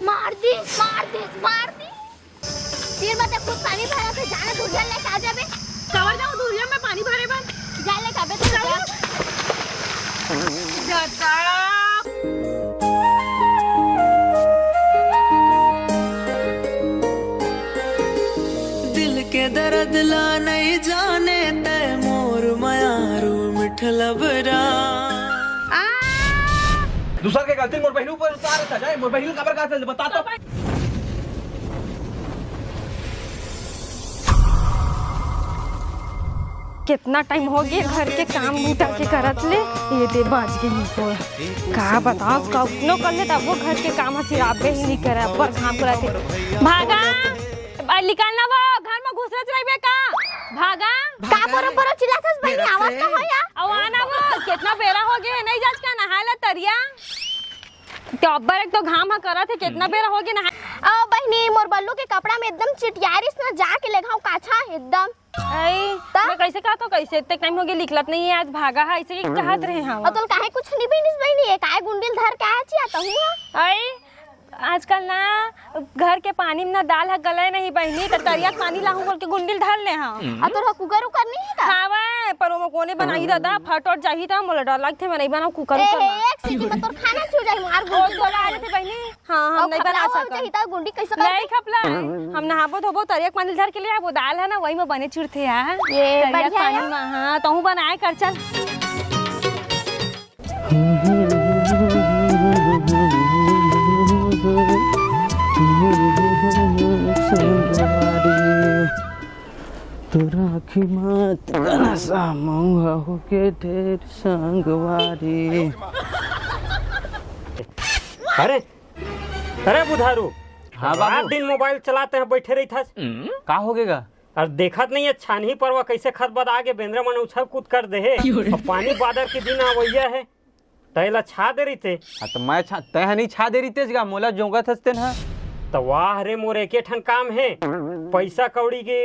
मार दी फिर मत खुद पानी भरा थे जाने दूरिया लेके आ जाबे कवर जाऊं दूरिया में पानी भरे बन जा लेके आबे तो जाता दिल के दर्द ला नहीं जाने ते मोर मायारू मिठला बरा दूसरा के गलती मोर बहिनू पर उतार था जाए मोर बहिनू खबर का चल बता तो कितना टाइम हो गया घर के काम उठा के करत ले ये दे बाज के नहीं का बताओ कौनो कर ले तब वो घर के काम सिराबे ही नहीं करे पर काम करते भागा निकालना वो घर में घुसरत रहिबे का भागा का पर चिल्लाथस बहिनी आवत तो हो या आवाना वो कितना बेरा हो गया नहीं जाज का नहायला तरिया तो अब्बर एक तो घाम हा करत है कितना बेरा हो गया नहा ओ बहिनी मोर बल्लू के कपड़ा में एकदम चिटियारिस ना जाके ले घाव काछा एकदम मैं कैसे कहा तो कैसे इतने टाइम हो गया निकलत नहीं है आज भागा है ऐसे ही चाहत रहे हम और तुम काहे कुछ नहीं बहिनी बहिनी एक आए गुंडिल धर के आया छी आता हूं आई आजकल ना घर के पानी में ना दाल है गले नहीं बहनी तो तरिया पानी लाहूं बोल के गुंडिल धर ले हम और तोरा कुकर उकर नहीं है का हां पर वो कोने बनाई दादा फटोट जाही था मोला डर लगथे मैं नहीं बनाऊं कुकर एक सीटी में तोर खाना छू जाई मार गुंडी थोड़ा आ रहे थे बहनी हां हम नहीं बना सकते चाहिए गुंडी कैसे कर नहीं खपला हम नहाबो धोबो तरिया पानी धर के लिए वो दाल है ना वही में बने चुरथे यार ये तरिया पानी में हां तो हूं बनाए कर चल राखी मत कनसा मऊहा के ढेर संगवारी। अरे अरे बुधारू हाँ रात बाबू दिन मोबाइल चलाते हैं बैठे रही था का हो गएगा और देखत नहीं है छानही परवा कैसे खत बद आगे बेंद्रा मन उछल कूद कर दे है और पानी बादर के दिन आवैया है तैला छा दे रही थे तो मैं तय नहीं छा दे रही तेज का मोला जोंगा थसते ना तो वाह रे मोर एके ठन काम है पैसा कौड़ी के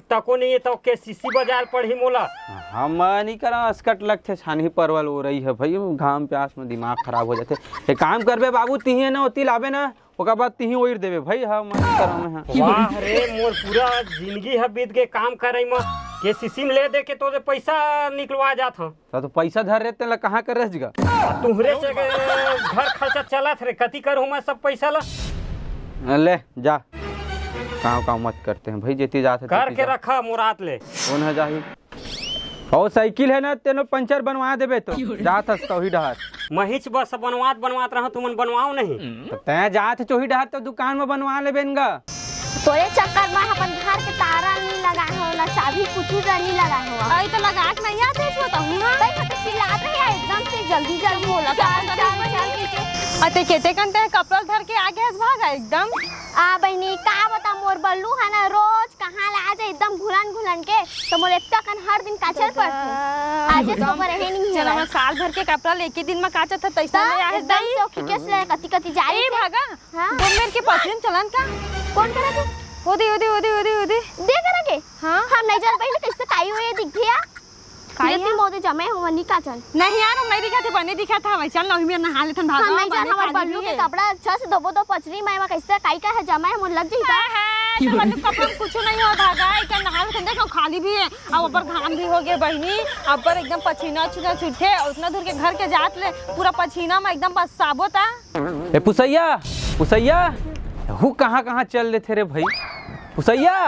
तको नहीं है तो के सीसी बाजार पढ़ी मोला हम नहीं करा अस्कट लगते छानी परवल हो रही है भाई घाम प्यास में दिमाग खराब हो जाते एक काम करबे बाबू तिहे ना ओती लाबे ना ओका बाद तिही ओइर देबे भाई हम वाह रे मोर पूरा जिंदगी है बीत के काम करे में के सीसी में ले दे के तो पैसा निकलवा जात हूं तो पैसा धर रहते ला कहां कर रह तुहरे से घर खर्चा चलत रे कति कर मैं सब पैसा ला ले जा काम मत करते हैं भाई जेती जाते करके रखा मुराद ले कौन है जाही और साइकिल है ना तेनो पंचर बनवा देबे तो जात हस तोही डहर महिच बस बनवात रहा तुमन बनवाओ नहीं तो तय जात चोही डहर तो दुकान में बनवा लेबेनगा तोरे चक्कर में अपन घर के तारा नहीं लगा हो ना चाबी कुछ नहीं लगा हो आई तो लगा के नहीं आते इसमें तो हूं भाई तो चिल्लात है एकदम से जल्दी होला अते केते कंते कपड़ा धर के आगे हस भागा एकदम आ बहनी का बता मोर बल्लू है ना रोज कहां ला आज एकदम घुलन के तो मोर इतना कन हर दिन काचल पड़थे आज तो पर रहे नहीं चलो मैं साल भर के कपड़ा लेके दिन में काचा था तैसा नहीं आए एकदम से ओके केस ले कति जाई ए भागा हां मेरे के पसरन चलन का कौन करे के ओदी दे करे के हां हम नहीं जान पहले कैसे काई हुए दिख गया काई मोदे जमे हो वनी का चल नहीं यार हम नहीं दिखा थे बने दिखा था वही चल नहीं मेरे नहा लेथन भागा हम नहीं जान हमार बल्लू के कपड़ा अच्छा से धोबो तो पचरी में कैसे काई का है जमे है मुझे लग जाई है तो बल्लू कपड़ा कुछ नहीं हो भागा एक नहा लेथन देखो खाली भी है अब ऊपर घाम भी हो गया बहनी अब पर एकदम पसीना छूटे उतना दूर के घर के जात ले पूरा पसीना में एकदम बस साबुत आ ए पुसैया हु कहां चल ले थे रे भाई पुसैया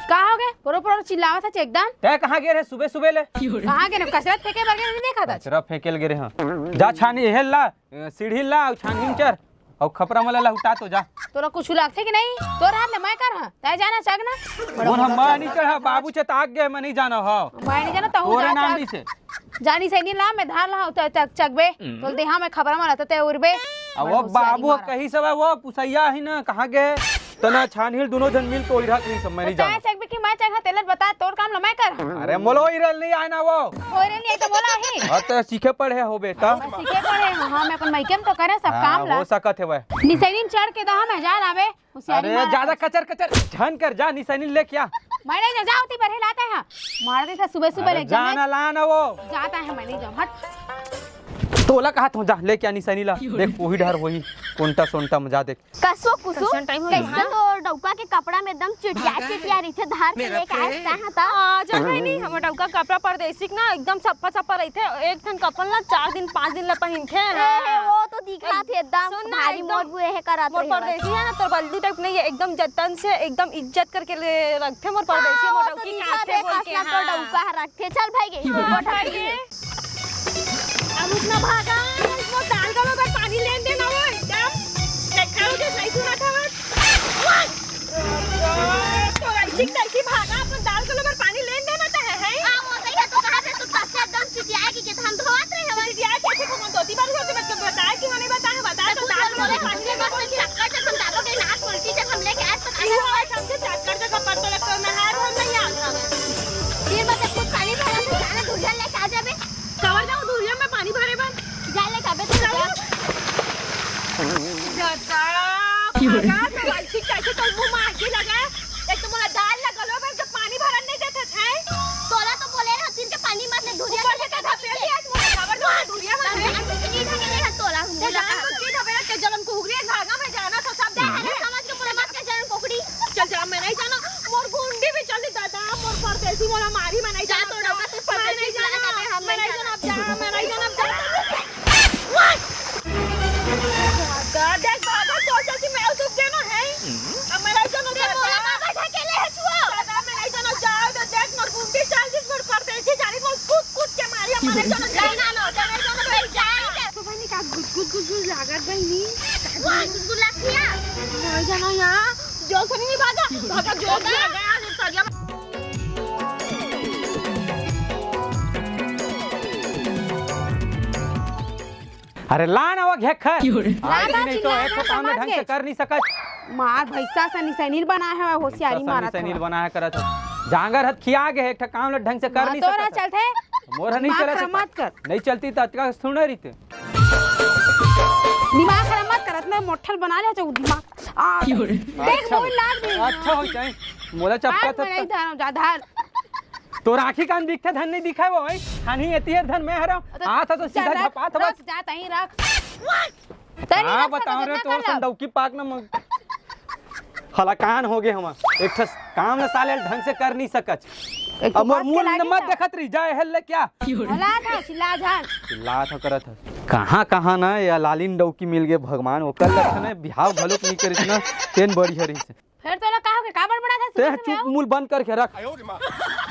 का हो गए पोरो चिल्लावा था एकदम तय कहां गे रे सुबह ले कहां गए कसरत फेंके बरगे नहीं देखा था कचरा फेंकेल गे रे हां जा छानी हेल ला सीढ़ी ला और छानी चर और खपरा मला लहुटा तो जा तोरा कुछ लगथे कि नहीं तोरा हाथ ले मैं कर हां तय जाना चागना बोल हम नहीं कर बाबू से ताक गे मैं नहीं जाना हो मैं नहीं जाना तहु तोरे नाम दी से जानी से नहीं ला मैं धार ला तो तक चकबे तो देहा में खबरा में रहता ते उरबे वो बाबू कहीं सब वो पुसैया ही ना कहां गे तना छानहिल दोनों जन मिल तो इरा नहीं सब मैं नहीं जाना चकबे की मैं चक तेलत बता तोर काम ल मैं कर अरे मोलो इरल नहीं आए ना वो होरे नहीं तो बोला है हां तो सीखे पढ़े हो बेटा सीखे पड़े हां मैं अपन माइकेम तो करे सब काम ला हो सकत है वह निसैनिन चढ़ के दहा मैं जान आवे अरे ज्यादा कचर झन कर जा निसैनिन ले क्या मैं नहीं जाऊती पर लाता है मार दे था सुबह ले जाना लाना वो जाता है मैं नहीं जाऊं हट तोला कहा तो जा लेके आनी सनी ला देख वही डर वही कोंटा सोंटा मजा देख कसो कुसु कैसन टाइम हो कैसे तो डौका के कपड़ा में एकदम चिटिया चिटिया रही थे धार के लेके आए कहां था आज नहीं हमर डौका कपड़ा परदेसी ना एकदम सप्पा सप्पा रहते एक ठन कपड़ा ना 4 दिन 5 दिन ला पहनथे वो तो दिख रहा थे एकदम सुन ना, भारी एकदम मोर बुए है करत मोर रही परदेसी है ना तो बल्दी टाइप नहीं है एकदम जतन से एकदम इज्जत करके रखते मोर परदेसी मोर डौकी काटे बोल के तो डौका रखे चल भाई गे अब उतना भागा वो दाल का में पानी लेन देना वो एकदम देखा उसे सही सुना था तो ऐसी भागा अपन दाल का में पानी लेन देना था है हां वो सही है तो कहा थे तू तस्से एकदम चिटिया की हम धोत रहे हवा चिटिया कैसे को दो तीन बार होते मैं बताया कि नहीं बताया बता तो दाल वाले पानी ले बस चक्कर से समझाओ के नाक उल्टी से हम लेके आए तो हमसे चक्कर से कपड़ तो लगता है नहार हम नहीं आता फिर बस कुछ पानी भरा तो जाने धुरिया लेके आ जाबे कवर जाओ दूरिया में पानी भरे बन जा ले काबे तो जाता भागा तो ऐसी कैसे तो मुंह में आके लगा एक तो मोला दाल लगलो में तो पानी भरन नहीं देते थे तोला तो बोले ना तीन के पानी मत ले धुरिया ऊपर से कथा पे आज मोला खबर दो दूरिया में है नहीं ढके नहीं तोला ते जान कुछ की धबेला के जलन कुहरी भागा में जाना तो सब अरे समझ के बोले मत के जान कोकड़ी चल जा मैं नहीं जाना मोर गुंडी भी चली दादा मोर परदेसी मोला मारी मैं नहीं जा जाना तो डौका तू परदेसी जाना कहते हम मैं नहीं नहीं जाना जाना अब जा मैं नहीं जाना अब जा देख बाबा चल चलती मैं उस देना है अब मैं नहीं जाना ते बोला बाबा ढकेले है छुओ दादा मैं नहीं जाना जाओ तो देख मोर गुंडी 40 मोर परदेसी जानी मोर कूद के मारी अब मैं नहीं जाना नहीं ना नहीं जाना भाई जाए तो भाई का गुद लागत बहनी गुला किया नहीं जाना यहाँ जो से नहीं भागा भागा जो भी आ गया सरिया अरे ला ना वो घे खर आज ला नहीं तो चिल्ला एक ना, काम में समझ ढंग से गए। कर नहीं सकत मार भैसा सनी सैनिल बना है होशियारी मारा था सनील बना है करत जांगर हथ खिया के एक काम ले ढंग से कर नहीं तोरा सकत चलते मोर नहीं दिमाग चले खराब मत कर नहीं चलती तो अतका सुन रही थे दिमाग खराब मत करत मैं मोठल बना ले तो दिमाग आ देख मोर लाग दे अच्छा हो जाए मोला चपका आज मैं नहीं था धार जाधार तो राखी कान दिखते धन नहीं दिखाए वो खानी एती है धन मैं हरा आ था तो सीधा झपा था बस जा तहीं रख हां बताओ रे तो संदौकी पाक न हलाकान हो गए हम एक ठस काम न साले ढंग से कर नहीं सकत अब मोर मुंह न मत देखत रही जाए हल्ले क्या हला था चिल्ला झान चिल्ला था करत कहां ना या लालिन डौकी मिल गए भगवान ओकर लक्षण है बिहाव भलोक नहीं करिस ना तेन बड़ी हरी से फिर तोला कहा के काबर बना था ते चुप मुंह बंद करके रख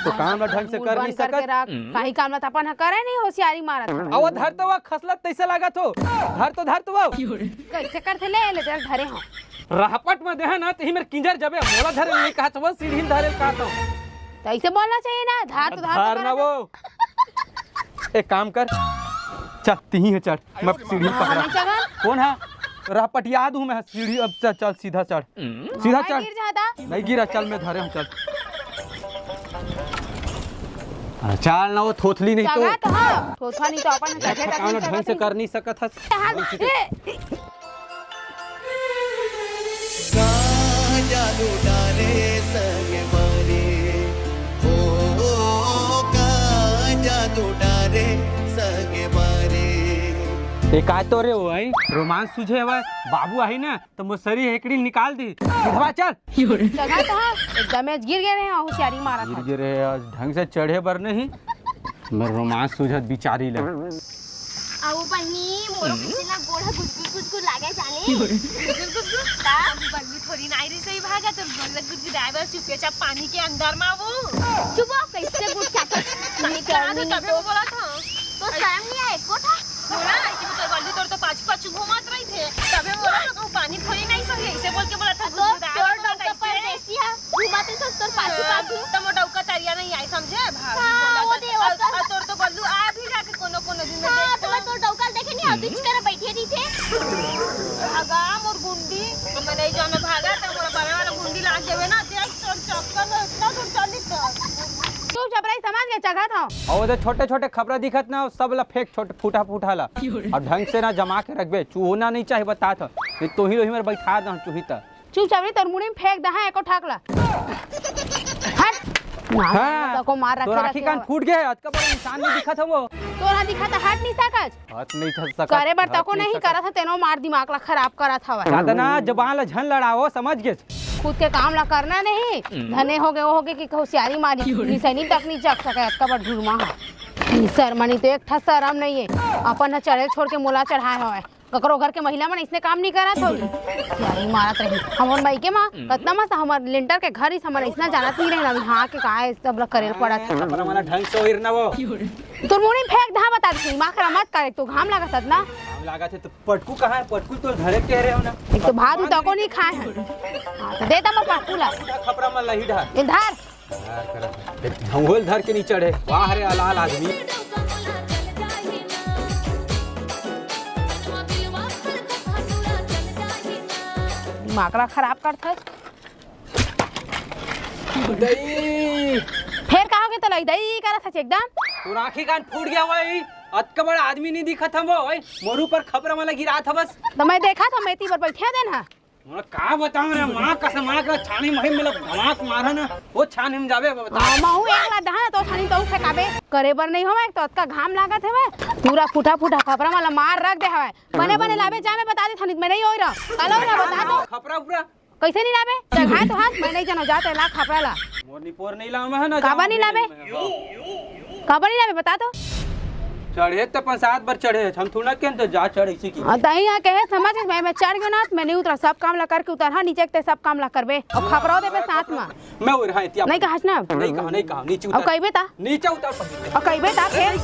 तो काम ला ढंग से कर नहीं सकत काहे काम ला अपन करे नहीं होशियारी मारत अब धर तो वो खसलत कैसे लागत हो धर तो वो कैसे करते ले ले तेरे घरे हो रहपट में देह ना तही मेरे किंजर जबे मोला धरे नहीं कहत वो सीढ़ी धरे कहत हो तो ऐसे बोलना चाहिए ना धार तो धर ना वो एक काम कर चल तही है चढ़ मैं सीढ़ी पकड़ा चल कौन है रहपट याद हूँ मैं सीढ़ी अब चल सीधा चढ़ सीधा चढ़ गिर जाता नहीं गिरा चल मैं धरे हूँ चल चल ना वो थोथली नहीं तो जगह तो हां थोथा नहीं तो अपन कैसे काम ढंग से कर नहीं सकत है जादू डाले संगे मारे ओ का जादू डाले संगे मारे एक आय तो रे वो आई रोमांस सुझे हवा बाबू आई ना तो मुसरी हेकड़ी निकाल दी सीधा चल जगह तो हां एकदम गिर गए रहे होशियारी मारा था गिर रे आज ढंग से चढ़े बर नहीं मैं रोमांस सुझत बिचारी ले आओ बनी मोर किसी ना गोड़ा गुज लागे जाने गुज का बल्ली थोड़ी नाई रे सही भागा तो गुद ड्राइवर चुपके चाप पानी के अंदर में वो चुप कैसे गुड क्या नहीं करा तो तबे वो बोला था तो शर्म नहीं आए को था बोला ऐसे तो बल्ली तोड़ तो पाँच घुमात रही थे तबे बोला तो पानी थोड़ी नहीं सही ऐसे बोल के बोला था तो तोर डॉक्टर पर देसी है घुमाते तो तोर पाछू तो मोटा उका तरिया नहीं आई समझे भाभी हाँ, वो दे, वो बोला तोर तो बल्लू आ भी जाके कोनो दिन में हां देख तो मैं तोर डॉक्टर देखे नहीं आती कर बैठे नहीं थे भागा मोर गुंडी मैं नहीं जाने भागा तो मोर बड़े वाला गुंडी लाग देवे ना देख तोर चक्कर में इतना दूर चली तो तू चपराई समझ गया जगह था और वो छोटे छोटे खबरा दिखत ना सब ला फेंक छोटे फूटा ला और ढंग से ना जमा के रखबे चूहोना नहीं चाहिए बता था तो ही मेरे बैठा द चूही त चुप चपरी तोर मुड़ी में फेंक दहा एको ठाकला हट हाँ, तो को मार तो रखे राखी कान फूट गए आज का बड़ा इंसान नहीं दिखा था वो तो तोरा दिखा था हट नहीं सकत हाथ नहीं था सकत करे बर तको नहीं करा था तेनो मार दिमाग ला खराब करा था ज्यादा ना जबान ला झन लड़ाओ समझ गे खुद के काम ला करना नहीं धने हो गए कि होशियारी मारी निसैनी तक नहीं चख सके इतना बड़ ढुरमा है शर्मनी तो एक ठा शर्म नहीं है अपन न चढ़े छोड़ के मोला चढ़ाए हवे ककरो घर के महिला मन इसने काम नहीं करत हो यारी मारत रही हमर माई के मां कतना मस्त हमर लिंटर के घर ही हमर इसना जानत नहीं रही हां के काहे सब ला करेल पड़त अपना वाला ढंग से ओइर ना वो तोर मुनी फेंक धा बता दे मां खरा मत करे तो घाम लागत ना हम लगा थे तो पटकू कहां है पटकू तो धरे के रहे हो ना एक तो भात उता को नहीं खाए हैं हां तो दे दम पटकू ला खपरा में लही ढार इधर झंगोल धर के नहीं चढ़े वाह रे अलाल आदमी माकड़ा खराब करत दई फिर कहोगे तो लई दई करत है एकदम तू आंखी कान फूट गया भाई अतका बड़ा आदमी नहीं दिखत हम भाई मोरू पर खपरा वाला गिरा था बस तो मैं देखा था मेती पर बैठे देना मैं का बताऊं रे मां कसम मां का छानी महिम में धमाक मारा ना वो छानी में जावे बता हां महू एक ला दहा तो छानी तो फेकाबे करे बर नहीं होवे तो अतका घाम लागत है पूरा फूटा फूटा खपरा वाला मार रख दे हवे बने बने लाबे जा मैं बता दे थानी में नहीं होई रा कालो ना बता दो खपरा पूरा कैसे नहीं लाबे चढ़ा तो हाथ मैं नहीं जानो जाते ला खपरा ला मोरनी पोर नहीं लाऊं मैं ना काबा नहीं लाबे काबा नहीं लाबे बता दो चढ़े तो 5-7 बार चढ़े हम थोड़ा के तो जा चढ़ इसी की तही यहाँ कहे समझ मैं चढ़ गयो ना मैं नहीं उतरा सब काम ला करके उतर हाँ नीचे के सब काम ला करबे और खपरा देबे साथ में मैं उड़ रहा इतिया नहीं कहस ना नहीं कहा नीचे और उतर कहबे ता नीचे उतर पहले और कहबे ता फिर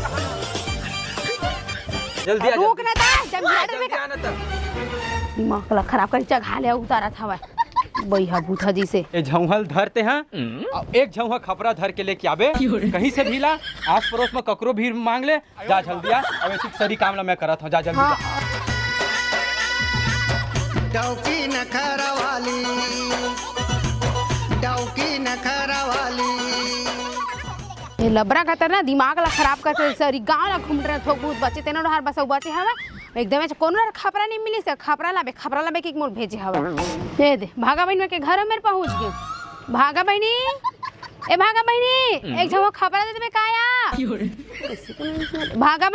जल्दी आ रुक ना ता जब गिरा देबे जल्दी आना तब दिमाग ला खराब कर जगह ले उतारा था वह बैहा बूथा जी से ये झंगल धरते हैं और एक झंगा खपरा धर के लेके आवे कहीं से भी ला आस पड़ोस में ककरो भी मांग ले जा जल्दी आ अब ऐसी सारी काम ला मैं करत हूं जा जल्दी हाँ। डौकी नखरा वाली ये लबरा का ना दिमाग ला खराब करते सारी गांव ला घूम रहे थोक बहुत बच्चे तेनो हर बस बच्चे हवा एकदम कोनो खपरा नहीं मिली से खपरा लाबे की मोर भेजे हवा दे दे भागा बहन के घर में पहुंच गए भागा बहनी ए भागा बहनी एक झो खपरा दे देबे काया भागा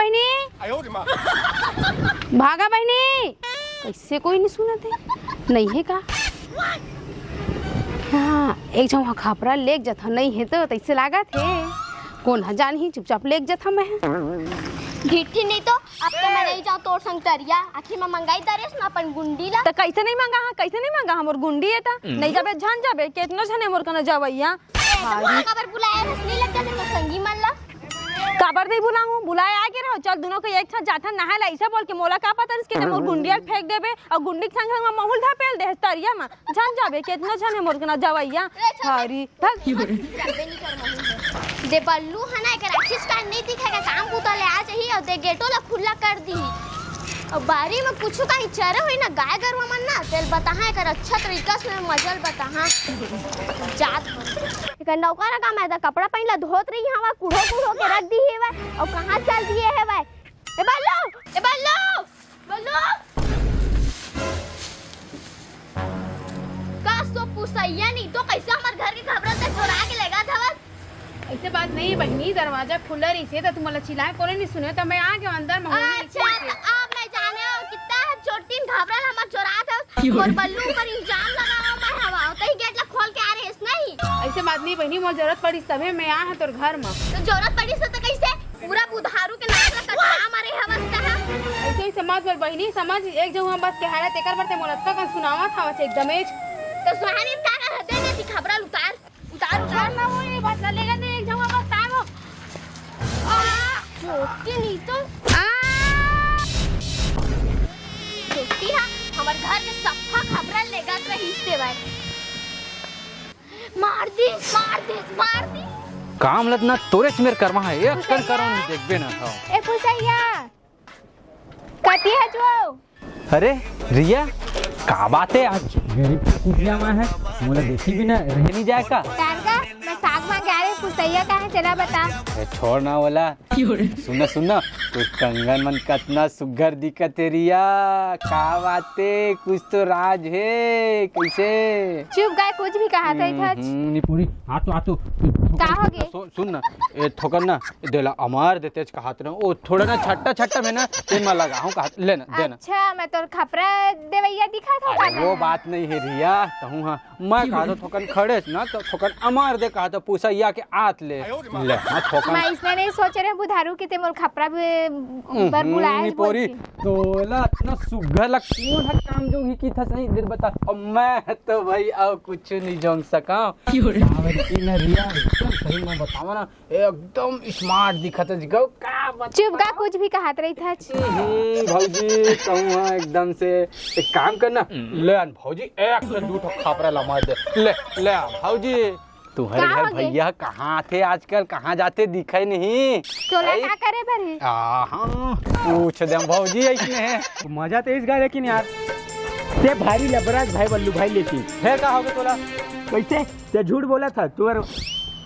बहनी कैसे कोई नहीं सुनते नहीं है का हाँ एक झो खपरा लेक जथा नहीं है तो तैसे लागत है कौन ह जान ही चुपचाप लेक जथा मैं ढिठी नहीं तो अब तो मैं नहीं जाऊँ तोर संग तरिया आखिर में मंगाई दरेस ना अपन गुंडी ला तो कैसे नहीं मांगा हमर गुंडी है ता नहीं जाबे जान जाबे कितना झने मोर कना जावैया खबर बुलाया नहीं लग जाते तो संगी मन ला काबर दे बुलाए आके रहो चल दोनों को एक साथ जाथा नहाए ला ऐसा बोल के मोला का पता इसके मोर गुंडिया फेंक देबे और गुंडी के संग में महूल धा पेल दे तरिया में जान जाबे कितना झने मोर कना जावैया हरी दे बल्लू है ना एक राक्षस का नहीं दिखेगा काम पुता ले आ चाहिए और दे गेटो ला खुला कर दी और बारी में कुछ का ही चरे हुई ना गाय गरवा मन ना तेल बताहा एक अच्छा तरीका से मजल बताहा जात एक नौका ना काम है दा कपड़ा पहनला धोत रही हवा कुड़ो के रख दी है भाई और कहां चल दिए है भाई ए बल्लू का सो पुसैया नहीं तो कैसे हमार घर के खबर से चुरा के लेगा था बस ऐसे बात नहीं बहनी दरवाजा खुला रही से तो तुम मला चिल्लाए कोने नहीं सुने तो मैं आ गया अंदर में अच्छा अब मैं जाने हो कितना छोटी घबरा हमार चोरा था और बल्लू पर इल्जाम लगाओ मैं हवा तो ही गेट ला खोल के आ रहे इस नहीं ऐसे बात नहीं बहनी मोर जरूरत पड़ी तबे मैं आ तोर घर में तो जरूरत पड़ी से तो कैसे पूरा बुधारू के नाक ला कचरा मारे हवस्ता है ऐसे ही समझ पर बहनी समझ एक जो हम बस के हारा तेकर बरते मोर तक सुनावा था एकदम तो सुहानी का रहते ने ती खबरा उतार ना वो ये बात लेगा तो एक जगह बस तामो छोटी नहीं तो छोटी है हमार घर के सफा खबरा लेगा रही से भाई मार दी काम लदना तोरे से मेरे कर्मा है एक कर करो नहीं देखबे ना था ए पुसैया कती है जो अरे रिया का बात है आज मेरी पूछिया में है मोला देखी भी ना रह नहीं जाए का तारका मैं साग मांग आ रही पुसैया का है चला बता छोड़ना वाला सुनना तो कंगन मन कतना सुघर दिखत रिया, का बाते कुछ तो राज है कैसे। चुप गए, कुछ भी कहा था नी पूरी आतो का हो गे? सुन ना, ए ठोकर ना देला अमार देते कहा ना, ओ थोड़ा ना छट्टा में ना तेल में लगा हूं कहा लेना देना। अच्छा मैं तो खपरा देवैया दिखा था। अरे वो बात नहीं है रिया, कहूँ हाँ मैं कहा तो ठोकन खड़े ना तो ठोकन अमार दे कहा तो पूछैया के आत ले हाँ ठोकन। मैं इसने नहीं सोच रहे बुधारू के ते मोर खपरा पर बुलाया है पूरी तोला इतना सुघर लग कौन है काम जो ही की था सही देर बता। और मैं तो भाई अब कुछ नहीं जान सका की ना रिया एकदम सही मैं बतावा ना एकदम स्मार्ट दिखत है गो का बता। चुप गा, कुछ भी कहत रही था। भौजी कहूँ हाँ एकदम से एक काम करना ले आन भौजी एक से दो ठो खापरा लमा दे ले आ भौजी। तुम्हारे का घर हो गए? भैया कहाँ थे आजकल, कहाँ जाते दिखे नहीं। तोला क्या करे भरे? हाँ पूछ दे भौजी ऐसने है मजा तो इस गा लेकिन यार ते भारी लबराज भाई बल्लू भाई लेकिन है का होगे तोला कैसे ते झूठ बोला था तोर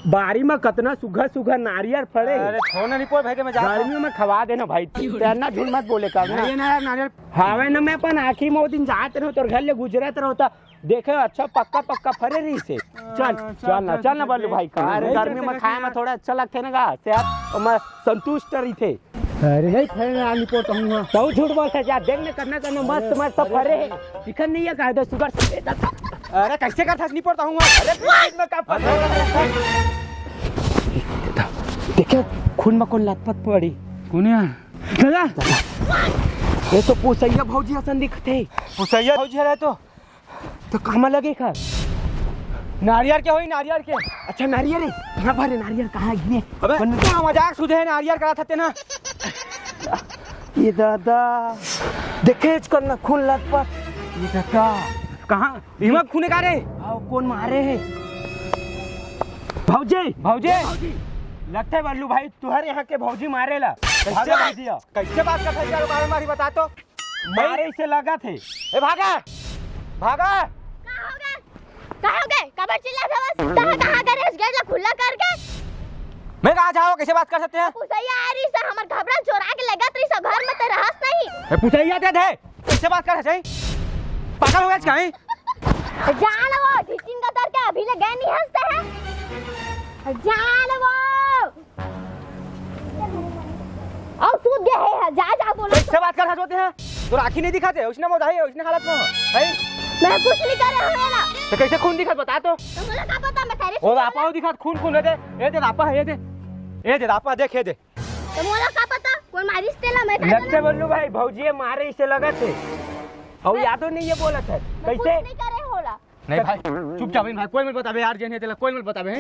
बारी में कतना सुघर नारियल फड़े। अरे छोना नहीं पोर भाई के मैं जा गर्मी में खवा देना भाई तेरना झूठ मत बोले का नहीं ना नारियल हावे ना मैं अपन आखिरी में वो दिन जाते रहो तोर घर ले गुजरत रहो देखे अच्छा पक्का फरे रही से चल ना बल्लू भाई का गर्मी में खाए में थोड़ा अच्छा लगते ना गा सेहत और मैं संतुष्ट रही थे। अरे नहीं फरे ना आनी पोत हूं बहुत झूठ बोलता जा देख ने करना मस्त फरे चिकन नहीं है कह दो शुगर से। अरे कैसे का नहीं पड़ता हूँ अरे में का देखे खून में कौन लतपत पड़ी कुनिया चला ये तो पूसैया भौजी हसन दिखते पूसैया भौजी है तो कहाँ लगे खा नारियल के होई नारियल के। अच्छा नारियल है कहाँ भरे नारियल कहाँ गिने अबे क्या मजाक सुधे है नारियल करा था ना ये दादा देखे करना खून लतपत ये दादा कहाँ इमा खूने का रे आओ कौन मारे है भौजी लगता है बल्लू भाई तुहरे यहाँ के भौजी मारेला कैसे बात करते हैं बारे मारी बता तो मारे से लगा थे ए भागा कहाँ हो गए कबर चिल्ला था बस कहाँ करे उस गेट ला खुला करके मैं कहाँ जाओ कैसे बात कर सकते हैं पुसैया आ रही से हमर घबरा चोरा के लगा तरी सब घर में ते रहस नहीं पुसैया दे दे कैसे बात कर सही पागल हो गया कहीं जान वो ढिचिन का तर के अभी ले गए नहीं हंसते हैं जान वो और सूद गए है जा बोलो कैसे बात कर सकते हैं तो राखी नहीं दिखाते उसने मोदाई है उसने हालत में है मैं कुछ नहीं कर रहा हूं ना तो कैसे खून दिखा बता तो मुझे क्या पता मैं तेरे और आपा दिखा खून दे ये दे आपा है ये दे आपा देख ये दे तो मुझे क्या पता कोई मारिस तेला मैं लगते बल्लू भाई भौजी मारे इसे लगा थे और यादो नहीं ये बोला था कैसे नहीं करे होला नहीं भाई चुपचाप भाई कोई मत बताबे यार जेने तेला कोई मत बताबे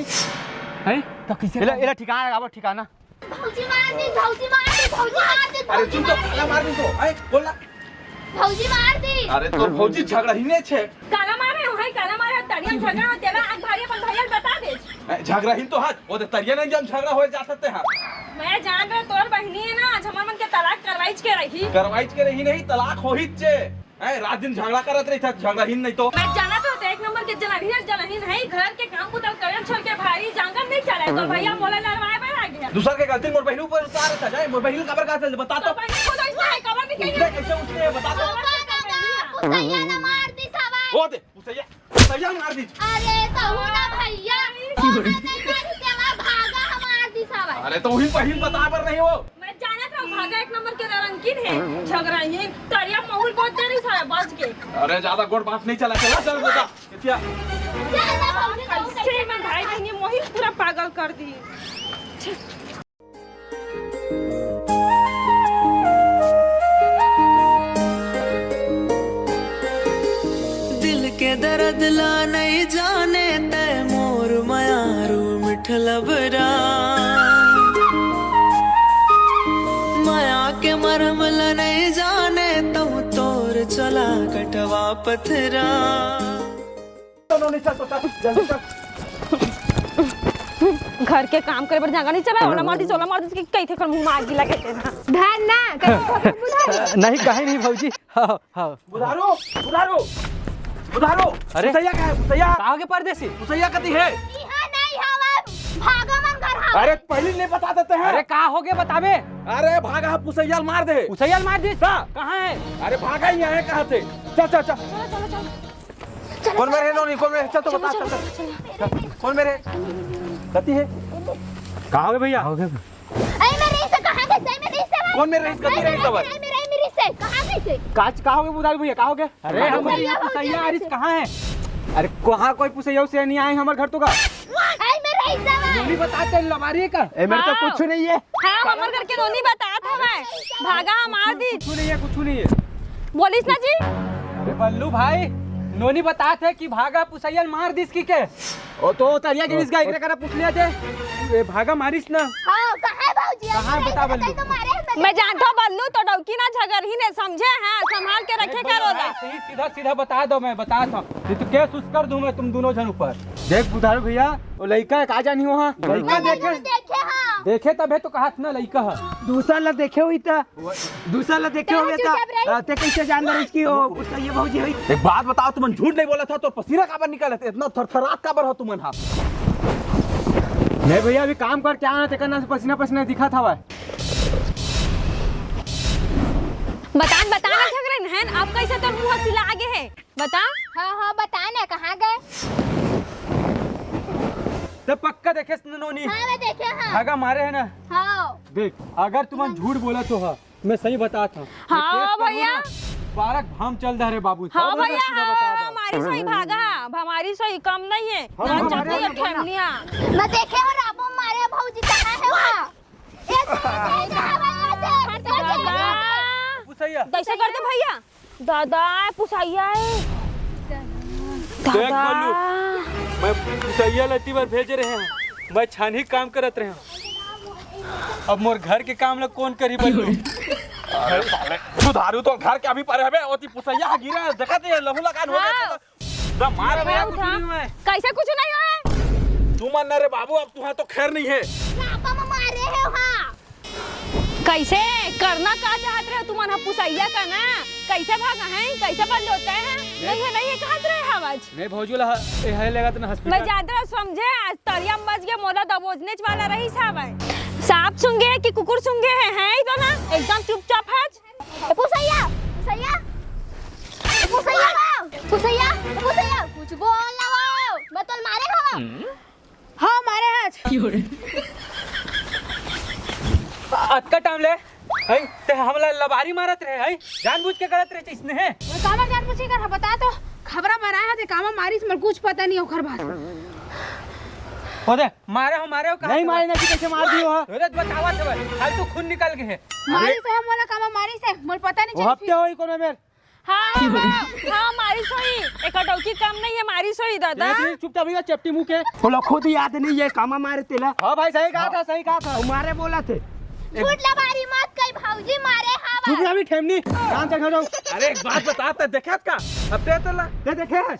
हैं तो कैसे एला ठिकाना लगाओ ठिकाना भौजी मार दी अरे तुम तो काला मार दी तो ए बोल ना भौजी मार दी अरे तो भौजी झगड़ा ही नहीं छे काला मारे भाई काला मारे तड़िया झगड़ा हो तेरा आज भारी अपन भैया बता दे झगड़ा ही तो हाथ वो तो तरिया नहीं जम झगड़ा हो जा सकते हैं मैं जान रहा तोर बहनी है ना आज हमर मन के तलाक करवाइच के रही करवाइच के रही नहीं तलाक हो ही छे ए रात दिन झगड़ा करत रही था झगड़ा ही नहीं तो मैं जाना तो एक नंबर के जलहीन है घर के काम उतर करन छोड़ के भारी जांगन नहीं चले तो भैया बोले लड़वाए पर आ गया दूसर के गलती मोर बहनू पर उतार था जाए मोर बहनू खबर का बता तो खुद ऐसा है खबर भी उसने कैसे उसने बता तो पुसैया ने मार दी सवाई वो दे पुसैया मार दी अरे तो ना भैया भागा हमार दी सवाई अरे तो वही पहली बता पर नहीं वो मैं जाना था भागा एक नंबर के रंगीन है झगड़ा ये तरिया माहौल बहुत देरी सारा बच के अरे ज्यादा गोड़ बात नहीं चला चल बता क्या कैसे मैं भाई बहनी मोही पूरा पागल कर दी दिल के दर्द ला नहीं जाने ते मोर मायारू मिठलबरा माया के मरम ला नहीं जाने तो तोर चला कटवा पथरा घर के काम करे पर जगह नहीं चला ओला मारती चोला मारती के कई थे कर मुंह में आग लगे थे ना धन ना नहीं कहीं नहीं भौजी हां बुधारो अरे पुसैया का है पुसैया कहाँ के परदेसी पुसैया कती है इहा नहीं हवा भागा मन घर अरे पहले नहीं बता देते हैं। अरे का हो गया बतावे। अरे भागा पुसैयाल मार दे। पुसैयाल मार दी कहाँ है? अरे भागा ही है कहाँ से? चल चल चल। कौन मेरे नोनी कौन मेरे? चल तो बता चल चल। कौन मेरे? कती है? कहाँ हो गए भैया? अरे मेरे से कहां गए? सही मेरे से कौन मेरे रईस कती रईस अब? मेरे से कहां गए थे? काच कहाँ हो गए बुधावी भैया? कहाँ हो गए? अरे हमारे यहाँ पुसैया आरिस कहाँ है? अरे कहाँ कोई पुसैया से नहीं आए हमारे घर तो का? अरे मेरे से नहीं बताते लबारी का। ए मेरे तो कुछ नहीं है। हाँ हमारे घर के नोनी बताया था मैं भागा मार दी कुछ नहीं है कुछ नहीं है। बोलिस ना जी अरे बल्लू भाई नोनी बता थे कि भागा पुसैया मार दिस की के। ओ तो तरिया के इसका एकरे करा पूछ लिया थे। ए भागा मारिस ना। हां कहां है भाऊजी? कहाँ है बता बल्लू? तो मारे मैं जानता हूँ बल्लू तो डौकी ना झगर ही ने समझे हैं संभाल के रखे करो सही सीधा सीधा बता दो मैं बता था नहीं तो केस उस कर दूं मैं तुम दोनों जन ऊपर। देख बुधारू भैया वो लड़का कहा जानी हो हाँ लड़का देखे देखे तब है तो कहा ना लड़का है दूसरा ला देखे हुई था दूसरा ला देखे हुए था ते कैसे जान रही इसकी वो उसका ये भौजी हुई। एक बात बताओ तुमन झूठ नहीं बोला था तो पसीना काबर निकल थे इतना थरथरात काबर हो तुमन हाँ? नहीं भैया अभी काम कर क्या आना थे करना से पसीना पसीना दिखा था वह। बताना झगड़न है अब कैसे तो मुंह सिला आगे है बता। हां बता ना कहां गए? तो पक्का देखे नोनी हां मैं देखे हां भागा मारे है ना। हां देख अगर तुम झूठ बोला तो हाँ मैं सही बता था। हाँ भैया बारक भाम चल रहा रे बाबू। हाँ भैया हमारी सोई भागा हमारी सोई कम नहीं है मैं देखे और राबो मारे भाऊजी कहां है वहां? पुसैया कैसे करते भैया दादा पुसैया है देख बल्लू मैं पुसैया लती बार भेज रहे हैं मैं छानी काम करत रहे हैं अब मोर घर के काम ला कौन करी बल्लू। अरे साले सुधारू तो घर के अभी पर है ओती पुसैया गिरा देखा दे लहू लगान हो गया तो मार मैं कुछ नहीं हुआ है। कैसे कुछ नहीं हुआ तू मन रे बाबू अब तुहां तो खैर नहीं है। राबो में मारे है वहां। कैसे करना का चाहत रहे तुम पुसैया का ना कैसे भागा है कैसे बंद होता है नहीं है कहत रहे आवाज नहीं भौजूला है लेगा तो ना हॉस्पिटल मैं ज्यादा समझे आज तरिया में बच गया मोला दबोचने वाला रही साहब है सांप सूंघे है कि कुकुर सूंघे है तो ना एकदम चुपचाप है। पुसैया पुसैया पुसैया पुसैया पुसैया कुछ बोल ना वो बतल मारे हो। हाँ मारे आज अतका टाइम ले है ते हमला लबारी मारत रहे है जानबूझ के करत रहे इसने है कामा जान पूछी कर बता तो खबरा बनाया थे कामा मारिस मर कुछ पता नहीं ओकर बात हो दे मारे हो नहीं मारे ना कि कैसे मार दियो हो रे बतावा थे हाल तो खून निकल के है मारिस है मोला कामा मारिस है मोल पता नहीं वो हफ्ते होई कोनो मेर हाँ मारी सोई एक डौकी कम नहीं है मारी सोई दादा चुपचाप भैया चपटी मुंह के बोला खुद याद नहीं ये कामा मारे तेला। हां भाई सही कहा था मारे बोला थे झूठ लबारी मत कई भाऊजी मारे हवा। चुप रह भी ठेमनी काम से खड़ो। अरे एक बात बता ते देखत का अब ते देखे हैं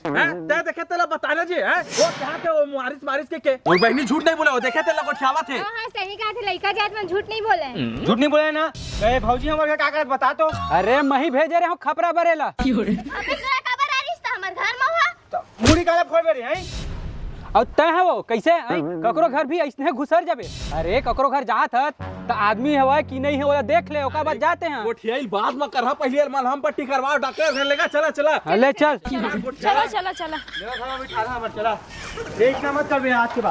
ते देखे तेला बताना जी है वो कहां थे वो मारिस के और बहनी झूठ नहीं बोला वो देखे तेला को छावा थे। हां सही कहा थे लड़का जात में झूठ नहीं बोले। झूठ नहीं बोले ना ए भौजी हमारे का कागज बता तो। अरे मैं ही भेजे रहे हो खपरा बरेला अबे तोरा खबर आ रिश्ता हमर घर में हुआ मुड़ी काला फोड़ बेरी है और तय है वो कैसे ककरो घर भी ऐसने घुसर जाबे। अरे ककरो घर जात है तो आदमी है कि नहीं है वो देख ले ओका बाद जाते हैं वो ठियाई बाद में करहा पहले मलहम पट्टी करवाओ डॉक्टर घर लेगा चला ले चल चला चला देख ना मत कर आज के बाद।